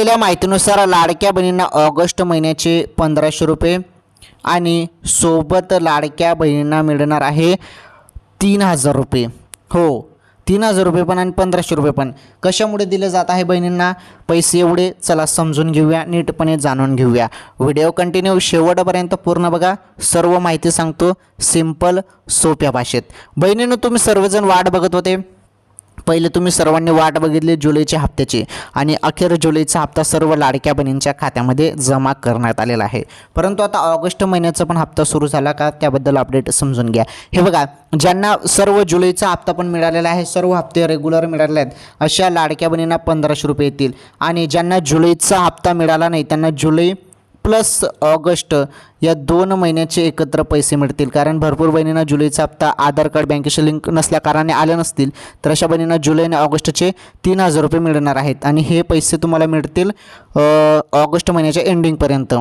दिलेल्या माहितीनुसार लाडक्या बहिणींना ऑगस्ट महिन्याचे 1500 रुपये आणि सोबत लाडक्या बहिणींना मिळणार आहे 3000 रुपये. हो, 3000 रुपये पण आणि 1500 रुपये पण. कशामुळे दिले जात आहे बहिणींना पैसे एवढे? चला समजून घेऊया, नीटपणे जाणून घेऊया. व्हिडिओ कंटिन्यू शेवटपर्यंत पूर्ण बघा, सर्व माहिती सांगतो सिंपल सोप्या भाषेत. बहिणींनो, तुम्ही सर्वजण वाट बघत होते. पहिले तुम्ही सर्वांनी वाट बघितली जुलैच्या हप्त्याची आणि अखेर जुलैचा हप्ता सर्व लाडक्या बहिणींच्या खात्यामध्ये जमा करण्यात आलेला आहे. परंतु आता ऑगस्ट महिन्याचा पण हप्ता सुरू झाला का, त्याबद्दल अपडेट समजून घ्या. हे बघा, ज्यांना सर्व जुलैचा हप्ता पण मिळालेला आहे, सर्व हप्ते रेग्युलर मिळाले आहेत, अशा लाडक्या बहिणींना 1500 रुपये येतील. आणि ज्यांना जुलैचा हप्ता मिळाला नाही त्यांना जुलै प्लस ऑगस्ट या 2 महिन्याचे एकत्र पैसे मिळतील. कारण भरपूर बहिणींना जुलैचा हप्ता आधार कार्ड बँकेशी लिंक नसल्या कारणाने आले नसतील, तर अशा बहिणींना जुलै आणि ऑगस्टचे 3000 रुपये मिळणार आहेत. आणि हे पैसे तुम्हाला मिळतील ऑगस्ट महिन्याच्या एंडिंगपर्यंत.